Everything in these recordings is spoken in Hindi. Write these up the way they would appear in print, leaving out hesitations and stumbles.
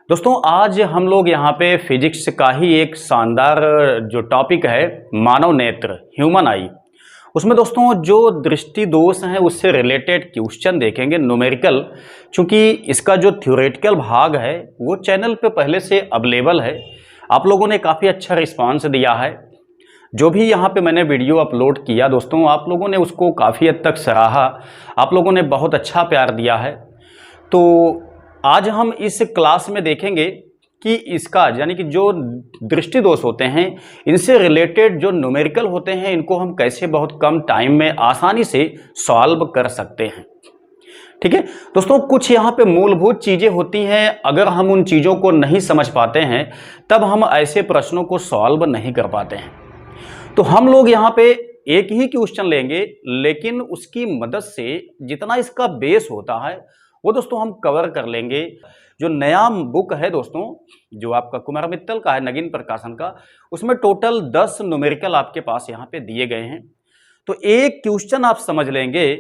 दोस्तों आज हम लोग यहाँ पे फिजिक्स का ही एक शानदार जो टॉपिक है मानव नेत्र ह्यूमन आई, उसमें दोस्तों जो दृष्टि दोष हैं उससे रिलेटेड क्वेश्चन देखेंगे न्यूमेरिकल। चूंकि इसका जो थ्योरेटिकल भाग है वो चैनल पे पहले से अवेलेबल है, आप लोगों ने काफ़ी अच्छा रिस्पांस दिया है। जो भी यहाँ पे मैंने वीडियो अपलोड किया दोस्तों, आप लोगों ने उसको काफ़ी हद तक सराहा, आप लोगों ने बहुत अच्छा प्यार दिया है। तो आज हम इस क्लास में देखेंगे कि इसका यानी कि जो दृष्टि दोष होते हैं इनसे रिलेटेड जो न्यूमेरिकल होते हैं इनको हम कैसे बहुत कम टाइम में आसानी से सॉल्व कर सकते हैं। ठीक है दोस्तों, कुछ यहाँ पे मूलभूत चीज़ें होती हैं, अगर हम उन चीज़ों को नहीं समझ पाते हैं तब हम ऐसे प्रश्नों को सॉल्व नहीं कर पाते हैं। तो हम लोग यहाँ पे एक ही क्वेश्चन लेंगे, लेकिन उसकी मदद से जितना इसका बेस होता है वो दोस्तों हम कवर कर लेंगे। जो नया बुक है दोस्तों, जो आपका कुमार मित्तल का है, नगीन प्रकाशन का, उसमें टोटल 10 न्यूमेरिकल आपके पास यहाँ पे दिए गए हैं। तो एक क्वेश्चन आप समझ लेंगे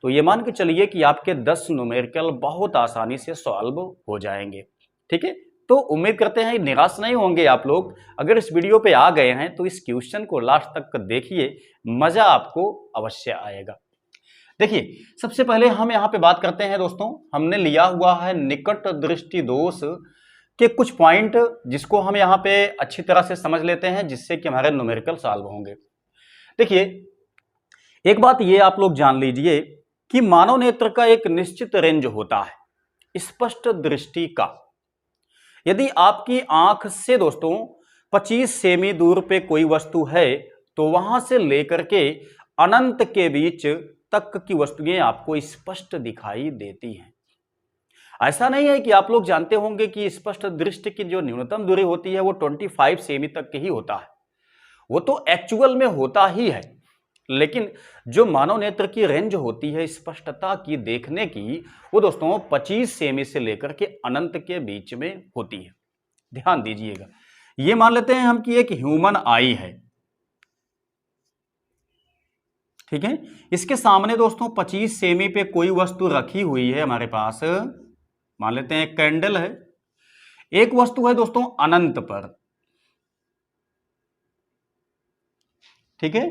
तो ये मान के चलिए कि आपके 10 न्यूमेरिकल बहुत आसानी से सॉल्व हो जाएंगे। ठीक है, तो उम्मीद करते हैं निराश नहीं होंगे आप लोग। अगर इस वीडियो पे आ गए हैं तो इस क्वेश्चन को लास्ट तक देखिए, मजा आपको अवश्य आएगा। देखिए, सबसे पहले हम यहाँ पे बात करते हैं दोस्तों, हमने लिया हुआ है निकट दृष्टि दोष के कुछ पॉइंट, जिसको हम यहाँ पे अच्छी तरह से समझ लेते हैं, जिससे कि हमारे न्यूमेरिकल सॉल्व होंगे। देखिए, एक बात ये आप लोग जान लीजिए कि मानव नेत्र का एक निश्चित रेंज होता है स्पष्ट दृष्टि का। यदि आपकी आंख से दोस्तों 25 सेमी दूर पे कोई वस्तु है तो वहां से लेकर के अनंत के बीच तक की वस्तुएं आपको स्पष्ट दिखाई देती हैं। ऐसा नहीं है कि आप लोग जानते होंगे कि स्पष्ट दृष्टि की जो न्यूनतम दूरी होती है वो 25 सेमी तक की ही होता है, वो तो एक्चुअल में होता ही है। लेकिन जो मानव नेत्र की रेंज होती है स्पष्टता की देखने की, वो दोस्तों 25 सेमी से लेकर के अनंत के बीच में होती है। ध्यान दीजिएगा, ये मान लेते हैं हम कि एक ह्यूमन आई है। ठीक है, इसके सामने दोस्तों 25 सेमी पे कोई वस्तु रखी हुई है हमारे पास, मान लेते हैं कैंडल है। एक वस्तु है दोस्तों अनंत पर। ठीक है,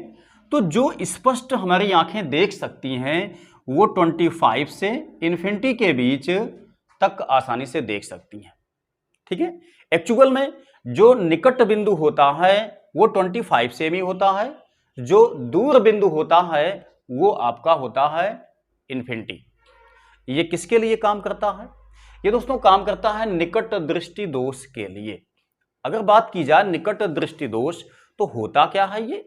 तो जो स्पष्ट हमारी आंखें देख सकती हैं वो 25 से इन्फिनिटी के बीच तक आसानी से देख सकती हैं। ठीक है, एक्चुअल में जो निकट बिंदु होता है वो 25 सेमी होता है, जो दूर बिंदु होता है वो आपका होता है इन्फिनिटी। ये किसके लिए काम करता है? ये दोस्तों काम करता है निकट दृष्टि दोष के लिए। अगर बात की जाए निकट दृष्टि दोष तो होता क्या है ये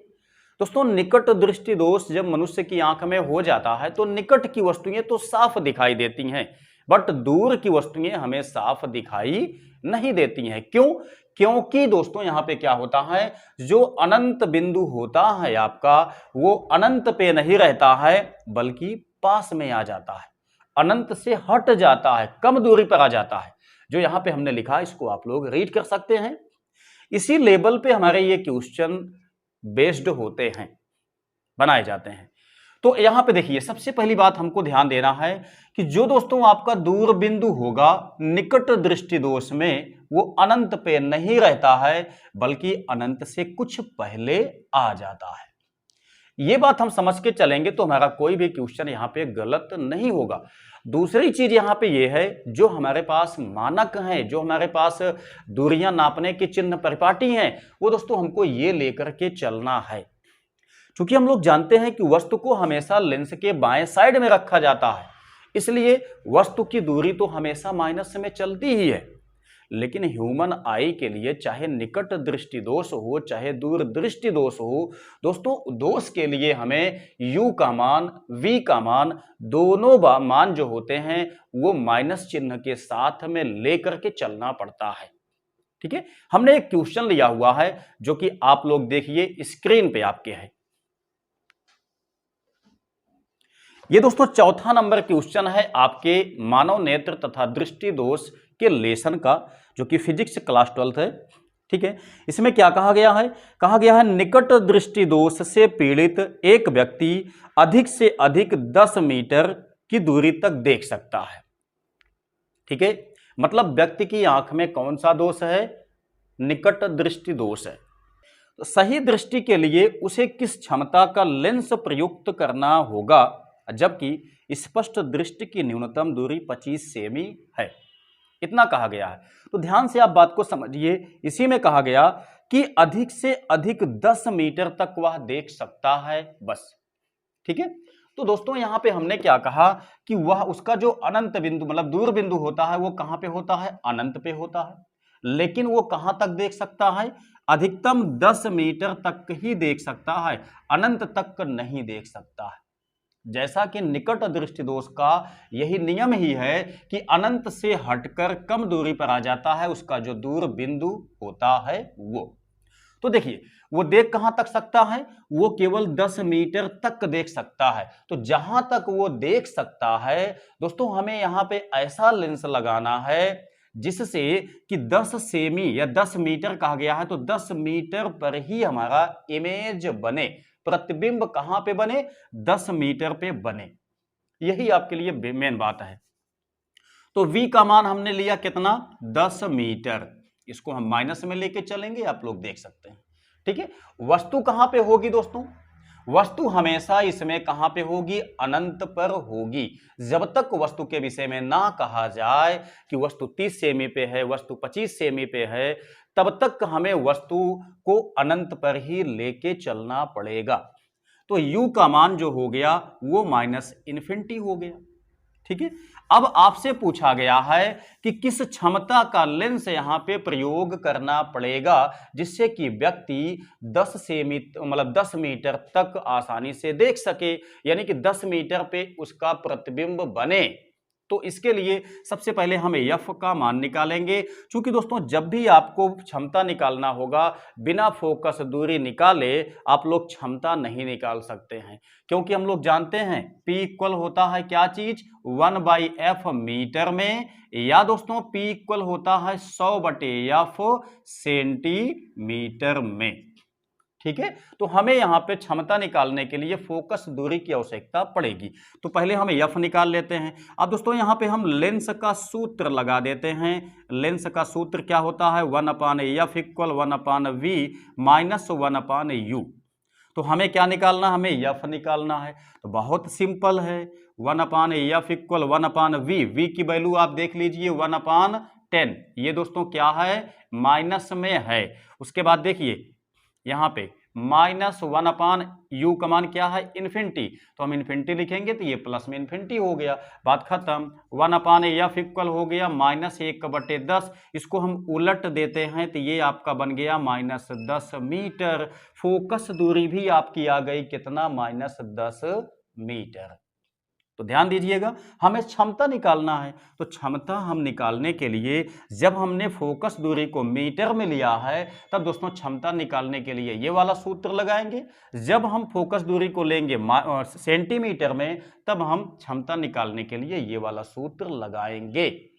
दोस्तों? निकट दृष्टि दोष जब मनुष्य की आंख में हो जाता है तो निकट की वस्तुएं तो साफ दिखाई देती हैं, बट दूर की वस्तुएं हमें साफ दिखाई नहीं देती हैं। क्यों? क्योंकि दोस्तों यहां पे क्या होता है, जो अनंत बिंदु होता है आपका वो अनंत पे नहीं रहता है बल्कि पास में आ जाता है, अनंत से हट जाता है, कम दूरी पर आ जाता है। जो यहां पे हमने लिखा इसको आप लोग रीड कर सकते हैं। इसी लेवल पे हमारे ये क्वेश्चन बेस्ड होते हैं, बनाए जाते हैं। तो यहां पे देखिए, सबसे पहली बात हमको ध्यान देना है कि जो दोस्तों आपका दूर बिंदु होगा निकट दृष्टि दोष में वो अनंत पे नहीं रहता है बल्कि अनंत से कुछ पहले आ जाता है। ये बात हम समझ के चलेंगे तो हमारा कोई भी क्वेश्चन यहाँ पे गलत नहीं होगा। दूसरी चीज यहाँ पे ये है, जो हमारे पास मानक हैं, जो हमारे पास दूरियां नापने के चिन्ह परिपाटी हैं, वो दोस्तों हमको ये लेकर के चलना है। क्योंकि हम लोग जानते हैं कि वस्तु को हमेशा लेंस के बाएं साइड में रखा जाता है, इसलिए वस्तु की दूरी तो हमेशा माइनस में चलती ही है। लेकिन ह्यूमन आई के लिए चाहे निकट दृष्टि दोष हो चाहे दूर दृष्टि दोष हो दोस्तों, दोष के लिए हमें u का मान v का मान दोनों मान जो होते हैं वो माइनस चिन्ह के साथ में लेकर के चलना पड़ता है। ठीक है, हमने एक क्वेश्चन लिया हुआ है जो कि आप लोग देखिए स्क्रीन पे आपके है। ये दोस्तों चौथा नंबर क्वेश्चन है आपके मानव नेत्र तथा दृष्टि दोष के लेसन का, जो कि फिजिक्स क्लास 12 है। ठीक है, इसमें क्या कहा गया है? कहा गया है निकट दृष्टि दोष से पीड़ित एक व्यक्ति अधिक से अधिक 10 मीटर की दूरी तक देख सकता है। ठीक है, मतलब व्यक्ति की आंख में कौन सा दोष है? निकट दृष्टि दोष है। तो सही दृष्टि के लिए उसे किस क्षमता का लेंस प्रयुक्त करना होगा, जबकि स्पष्ट दृष्टि की न्यूनतम दूरी 25 सेमी है। इतना कहा गया है। तो ध्यान से आप बात को समझिए। इसी में कहा गया कि अधिक से अधिक 10 मीटर तक वह देख सकता है, बस। ठीक है। तो दोस्तों यहां पे हमने क्या कहा कि वह उसका जो अनंत बिंदु मतलब दूर बिंदु होता है वो कहां पे होता है? अनंत पे होता है। लेकिन वो कहां तक देख सकता है? अधिकतम 10 मीटर तक ही देख सकता है, अनंत तक नहीं देख सकता है। जैसा कि निकट दृष्टि दोष का यही नियम ही है कि अनंत से हटकर कम दूरी पर आ जाता है उसका जो दूर बिंदु होता है वो। तो देखिए वो देख कहां तक सकता है? वो केवल 10 मीटर तक देख सकता है। तो जहां तक वो देख सकता है दोस्तों, हमें यहां पे ऐसा लेंस लगाना है जिससे कि 10 सेमी या 10 मीटर कहा गया है, तो 10 मीटर पर ही हमारा इमेज बने, प्रतिबिंब कहां पे बने? 10 मीटर पे बने। यही आपके लिए मेन बात है। तो v का मान हमने लिया कितना? 10 मीटर। इसको हम माइनस में लेके चलेंगे, आप लोग देख सकते हैं। ठीक है। वस्तु कहां पे होगी दोस्तों? वस्तु हमेशा इसमें कहां पे होगी? अनंत पर होगी। जब तक वस्तु के विषय में ना कहा जाए कि वस्तु 30 सेमी पे है, वस्तु 25 सेमी पे है, तब तक हमें वस्तु को अनंत पर ही लेके चलना पड़ेगा। तो u का मान जो हो गया वो माइनस इन्फिनिटी हो गया। ठीक है। अब आपसे पूछा गया है कि किस क्षमता का लेंस यहां पे प्रयोग करना पड़ेगा जिससे कि व्यक्ति 10 सेमी मतलब 10 मीटर तक आसानी से देख सके, यानी कि 10 मीटर पे उसका प्रतिबिंब बने। तो इसके लिए सबसे पहले हम f का मान निकालेंगे। क्योंकि दोस्तों जब भी आपको क्षमता निकालना होगा, बिना फोकस दूरी निकाले आप लोग क्षमता नहीं निकाल सकते हैं। क्योंकि हम लोग जानते हैं P इक्वल होता है क्या चीज? 1/f मीटर में, या दोस्तों P इक्वल होता है 100/f सेंटीमीटर में। ठीक है। तो हमें यहां पे क्षमता निकालने के लिए फोकस दूरी की आवश्यकता पड़ेगी। तो पहले हम f निकाल लेते हैं। अब दोस्तों यहां पे हम लेंस का सूत्र लगा देते हैं। लेंस का सूत्र क्या होता है? 1/f equal 1/v minus 1/u। तो हमें क्या निकालना? हमें f निकालना है। तो बहुत सिंपल है। 1/f इक्वल 1/v, v की वैल्यू आप देख लीजिए 1/10। ये दोस्तों क्या है? माइनस में है। उसके बाद देखिए यहां पे -1/u का मान क्या है? इन्फिनिटी। तो हम इन्फिनिटी लिखेंगे तो ये प्लस में इन्फिनिटी हो गया, बात खत्म। 1/f इक्वल हो गया -1/10। इसको हम उलट देते हैं तो ये आपका बन गया -10 मीटर। फोकस दूरी भी आपकी आ गई कितना? -10 मीटर। तो ध्यान दीजिएगा, हमें क्षमता निकालना है। तो क्षमता हम निकालने के लिए जब हमने फोकस दूरी को मीटर में लिया है, तब दोस्तों क्षमता निकालने के लिए ये वाला सूत्र लगाएंगे। जब हम फोकस दूरी को लेंगे सेंटीमीटर में, तब हम क्षमता निकालने के लिए ये वाला सूत्र लगाएंगे।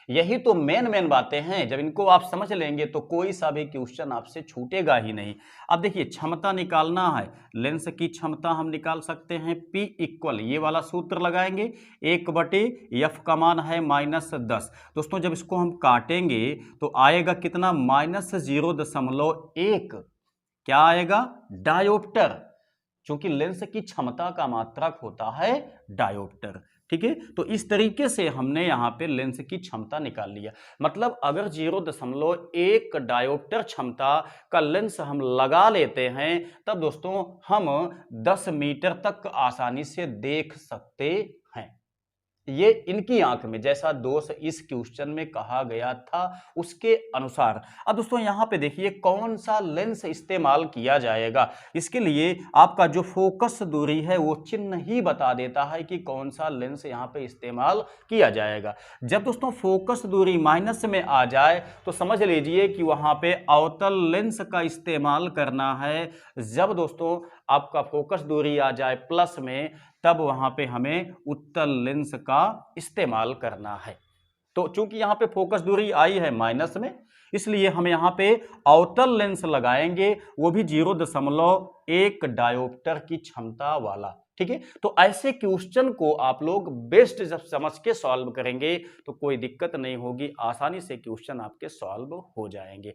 यही तो मेन बातें हैं। जब इनको आप समझ लेंगे तो कोई सा भी क्वेश्चन आपसे छूटेगा ही नहीं। अब देखिए क्षमता निकालना है, लेंस की क्षमता हम निकाल सकते हैं। P इक्वल ये वाला सूत्र लगाएंगे, 1/f का मान है -10। दोस्तों जब इसको हम काटेंगे तो आएगा कितना? -0.1। क्या आएगा? डायोप्टर। क्योंकि लेंस की क्षमता का मात्रक होता है डायोप्टर। ठीक है। तो इस तरीके से हमने यहां पे लेंस की क्षमता निकाल लिया। मतलब अगर 0.1 डायोप्टर क्षमता का लेंस हम लगा लेते हैं, तब दोस्तों हम 10 मीटर तक आसानी से देख सकते हैं। ये इनकी आंख में जैसा दोष इस क्वेश्चन में कहा गया था उसके अनुसार। अब दोस्तों यहां पे देखिए कौन सा लेंस इस्तेमाल किया जाएगा। इसके लिए आपका जो फोकस दूरी है वो चिन्ह ही बता देता है कि कौन सा लेंस यहां पे इस्तेमाल किया जाएगा। जब दोस्तों फोकस दूरी माइनस में आ जाए तो समझ लीजिए कि वहां पे अवतल लेंस का इस्तेमाल करना है। जब दोस्तों आपका फोकस दूरी आ जाए प्लस में, तब वहां पे हमें उत्तल लेंस का इस्तेमाल करना है। तो चूंकि यहां पे फोकस दूरी आई है माइनस में, इसलिए हम यहां पे अवतल लेंस लगाएंगे, वो भी 0.1 डायोप्टर की क्षमता वाला। ठीक है। तो ऐसे क्वेश्चन को आप लोग बेस्ट जब समझ के सॉल्व करेंगे तो कोई दिक्कत नहीं होगी, आसानी से क्वेश्चन आपके सॉल्व हो जाएंगे।